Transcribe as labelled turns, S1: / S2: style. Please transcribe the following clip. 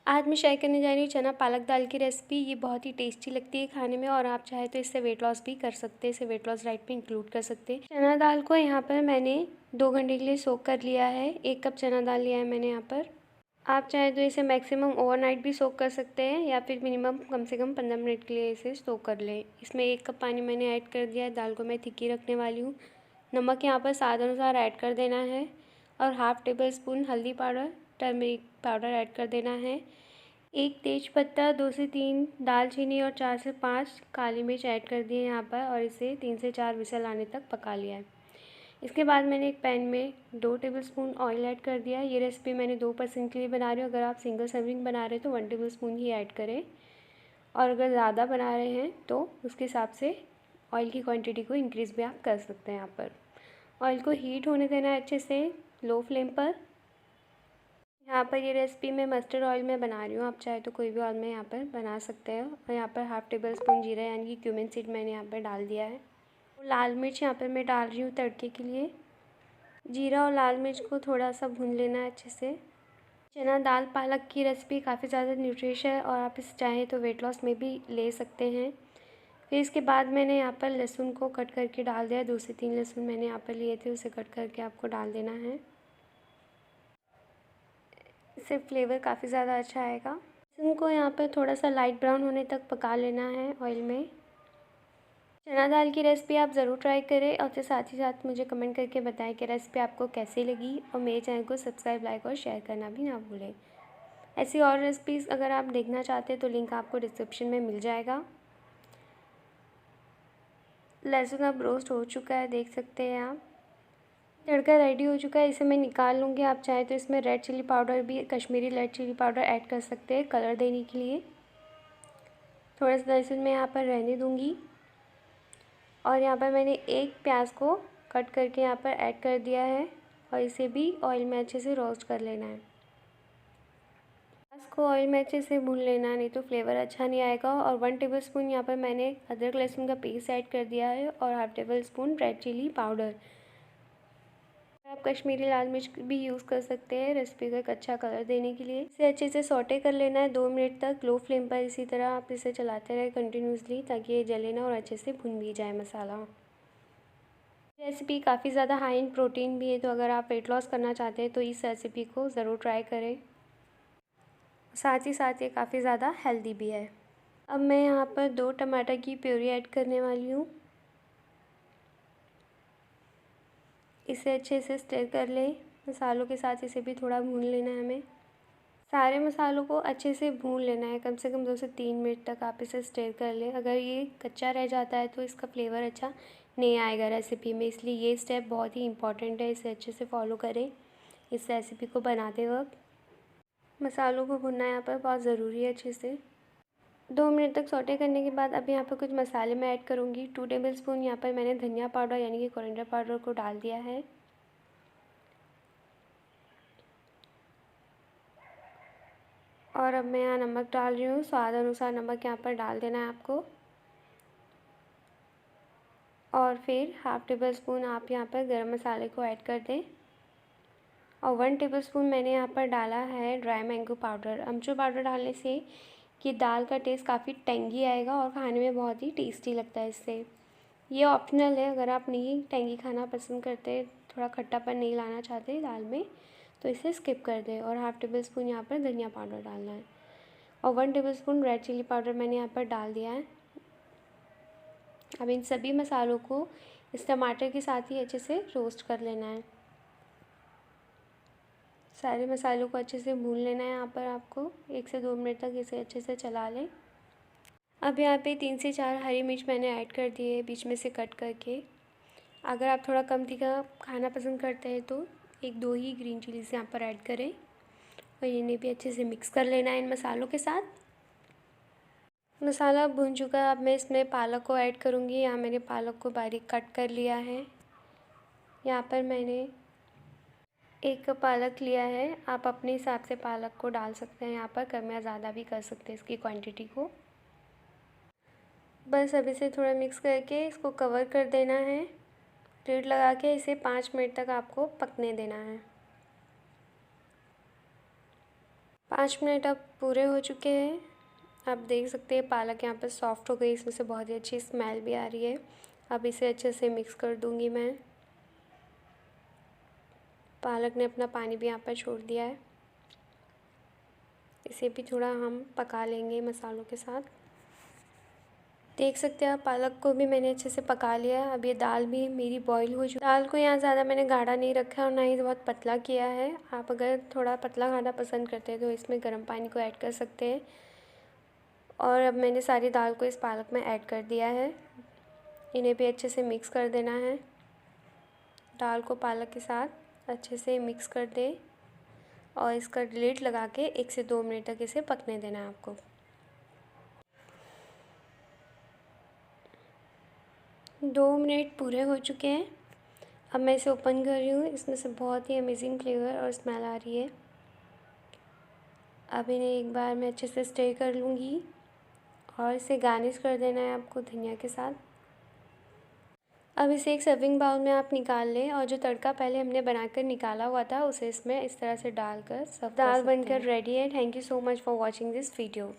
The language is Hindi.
S1: आज मैं शेयर करने जा रही हूँ चना पालक दाल की रेसिपी। ये बहुत ही टेस्टी लगती है खाने में और आप चाहे तो इससे वेट लॉस भी कर सकते हैं, इसे वेट लॉस डाइट में इंक्लूड कर सकते हैं। चना दाल को यहाँ पर मैंने 2 घंटे के लिए सोक कर लिया है। 1 कप चना दाल लिया है मैंने यहाँ पर। आप चाहे तो इसे मैक्सिमम ओवरनाइट भी सोक कर सकते हैं या फिर मिनिमम कम से कम 15 मिनट के लिए इसे सोक कर लें। इसमें 1 कप पानी मैंने ऐड कर दिया है। दाल को मैं थिक्की रखने वाली हूँ। नमक यहाँ पर स्वाद अनुसार ऐड कर देना है और हाफ़ टेबल स्पून हल्दी पाउडर, टर्मरिक पाउडर ऐड कर देना है। 1 तेज़पत्ता, 2 से 3 दालचीनी और 4 से 5 काली मिर्च ऐड कर दिए यहाँ पर और इसे 3 से 4 विसल आने तक पका लिया है। इसके बाद मैंने एक पैन में 2 टेबलस्पून ऑयल ऐड कर दिया है। ये रेसिपी मैंने 2 पर्सन के लिए बना रही हूँ। अगर आप सिंगल सर्विंग बना रहे हैं तो 1 टेबलस्पून ही ऐड करें और अगर ज़्यादा बना रहे हैं तो उसके हिसाब से ऑयल की क्वांटिटी को इंक्रीज़ भी आप कर सकते हैं। यहाँ पर ऑयल को हीट होने देना है अच्छे से लो फ्लेम पर। यहाँ पर ये रेसिपी मैं मस्टर्ड ऑयल में बना रही हूँ। आप चाहे तो कोई भी ऑयल में यहाँ पर बना सकते हैं। और यहाँ पर हाफ़ टेबल स्पून जीरा यानी कि क्यूमिन सीड मैंने यहाँ पर डाल दिया है। लाल मिर्च यहाँ पर मैं डाल रही हूँ तड़के के लिए। जीरा और लाल मिर्च को थोड़ा सा भून लेना है अच्छे से। चना दाल पालक की रेसिपी काफ़ी ज़्यादा न्यूट्रिश है और आप इसे चाहें तो वेट लॉस में भी ले सकते हैं। फिर इसके बाद मैंने यहाँ पर लहसुन को कट करके डाल दिया। 2 से 3 लहसुन मैंने यहाँ पर लिए थे, उसे कट करके आपको डाल देना है। इससे फ्लेवर काफ़ी ज़्यादा अच्छा आएगा। लहसुन को यहाँ पर थोड़ा सा लाइट ब्राउन होने तक पका लेना है ऑयल में। चना दाल की रेसिपी आप ज़रूर ट्राई करें और साथ ही साथ मुझे कमेंट करके बताएं कि रेसिपी आपको कैसी लगी और मेरे चैनल को सब्सक्राइब, लाइक और शेयर करना भी ना भूलें। ऐसी और रेसिपीज़ अगर आप देखना चाहते हैं तो लिंक आपको डिस्क्रिप्शन में मिल जाएगा। लहसुन अब रोस्ट हो चुका है, देख सकते हैं आप। तड़का रेडी हो चुका है, इसे मैं निकाल लूँगी। आप चाहें तो इसमें रेड चिली पाउडर भी, Kashmiri red chili powder add कर सकते हैं कलर देने के लिए। थोड़ा सा लहसुन मैं यहाँ पर रहने दूँगी और यहाँ पर मैंने एक प्याज को कट करके यहाँ पर ऐड कर दिया है और इसे भी ऑयल में अच्छे से रोस्ट कर लेना है। प्याज को ऑयल में अच्छे से भून लेना, नहीं तो फ्लेवर अच्छा नहीं आएगा। और 1 टेबलस्पून यहाँ पर मैंने अदरक लहसुन का पेस्ट ऐड कर दिया है और half tablespoon red chili powder. आप कश्मीरी लाल मिर्च भी यूज़ कर सकते हैं रेसिपी को एक अच्छा कलर देने के लिए। इसे अच्छे से सौटे कर लेना है 2 मिनट तक लो फ्लेम पर। इसी तरह आप इसे चलाते रहें कंटिन्यूसली ताकि ये जले ना और अच्छे से भुन भी जाए मसाला। रेसिपी काफ़ी ज़्यादा हाई इन प्रोटीन भी है, तो अगर आप वेट लॉस करना चाहते हैं तो इस रेसिपी को ज़रूर ट्राई करें। साथ ही साथ ये काफ़ी ज़्यादा हेल्दी भी है। अब मैं यहाँ पर 2 टमाटर की प्यूरी ऐड करने वाली हूँ। इसे अच्छे से स्टर कर लें। मसालों के साथ इसे भी थोड़ा भून लेना है हमें। सारे मसालों को अच्छे से भून लेना है, कम से कम 2 से 3 मिनट तक आप इसे स्टर कर लें। अगर ये कच्चा रह जाता है तो इसका फ्लेवर अच्छा नहीं आएगा रेसिपी में, इसलिए ये स्टेप बहुत ही इम्पॉर्टेंट है। इसे अच्छे से फॉलो करें इस रेसिपी को बनाते वक्त। मसालों को भुनना यहाँ पर बहुत ज़रूरी है अच्छे से। 2 मिनट तक सौटे करने के बाद अब यहाँ पर कुछ मसाले मैं ऐड करूँगी। 2 टेबलस्पून यहाँ पर मैंने धनिया पाउडर यानी कि कोरिएंडर पाउडर को डाल दिया है। और अब मैं यहाँ नमक डाल रही हूँ, स्वाद अनुसार नमक यहाँ पर डाल देना है आपको। और फिर हाफ़ टेबल स्पून आप यहाँ पर गरम मसाले को ऐड कर दें और 1 टेबलस्पून मैंने यहाँ पर डाला है ड्राई मैंगो पाउडर। अमचूर पाउडर डालने से कि दाल का टेस्ट काफ़ी टेंगी आएगा और खाने में बहुत ही टेस्टी लगता है इससे। ये ऑप्शनल है, अगर आप नहीं टेंगी खाना पसंद करते, थोड़ा खट्टापन नहीं लाना चाहते दाल में तो इसे स्किप कर दें। और हाफ़ टेबल स्पून यहाँ पर धनिया पाउडर डालना है और 1 टेबलस्पून रेड चिली पाउडर मैंने यहाँ पर डाल दिया है। अब इन सभी मसालों को इस टमाटर के साथ ही अच्छे से रोस्ट कर लेना है। सारे मसालों को अच्छे से भून लेना है यहाँ पर आपको। 1 से 2 मिनट तक इसे अच्छे से चला लें। अब यहाँ पे 3 से 4 हरी मिर्च मैंने ऐड कर दी है बीच में से कट करके। अगर आप थोड़ा कम तीखा खाना पसंद करते हैं तो 1-2 ही ग्रीन चिलीज़ यहाँ पर ऐड करें और इन्हें भी अच्छे से मिक्स कर लेना है इन मसालों के साथ। मसाला भुन चुका है, अब मैं इसमें पालक को ऐड करूँगी। यहाँ मैंने पालक को बारीक कट कर लिया है। यहाँ पर मैंने 1 कप पालक लिया है। आप अपने हिसाब से पालक को डाल सकते हैं, यहाँ पर कम या ज़्यादा भी कर सकते हैं इसकी क्वांटिटी को। बस अब इसे थोड़ा मिक्स करके इसको कवर कर देना है। लिड लगा के इसे 5 मिनट तक आपको पकने देना है। 5 मिनट अब पूरे हो चुके हैं। आप देख सकते हैं पालक यहाँ पर सॉफ्ट हो गई, इसमें से बहुत ही अच्छी स्मेल भी आ रही है। अब इसे अच्छे से मिक्स कर दूँगी मैं। पालक ने अपना पानी भी यहाँ पर छोड़ दिया है। इसे भी थोड़ा हम पका लेंगे मसालों के साथ। देख सकते हैं आप, पालक को भी मैंने अच्छे से पका लिया है। अब ये दाल भी मेरी बॉईल हो चुकी है। दाल को यहाँ ज़्यादा मैंने गाढ़ा नहीं रखा और ना ही बहुत पतला किया है। आप अगर थोड़ा पतला खाना पसंद करते हैं तो इसमें गर्म पानी को ऐड कर सकते हैं। और अब मैंने सारी दाल को इस पालक में ऐड कर दिया है। इन्हें भी अच्छे से मिक्स कर देना है। दाल को पालक के साथ अच्छे से मिक्स कर दें और इसका लिड लगा के 1 से 2 मिनट तक इसे पकने देना है आपको। 2 मिनट पूरे हो चुके हैं। अब मैं इसे ओपन कर रही हूँ। इसमें से बहुत ही अमेजिंग फ्लेवर और स्मेल आ रही है। अब इन्हें एक बार मैं अच्छे से स्टर कर लूँगी और इसे गार्निश कर देना है आपको धनिया के साथ। अब इसे एक सर्विंग बाउल में आप निकाल लें और जो तड़का पहले हमने बनाकर निकाला हुआ था उसे इसमें इस तरह से डालकर सर्व कर सकते हैं। दाल बनकर रेडी है। Thank you so much for watching this video.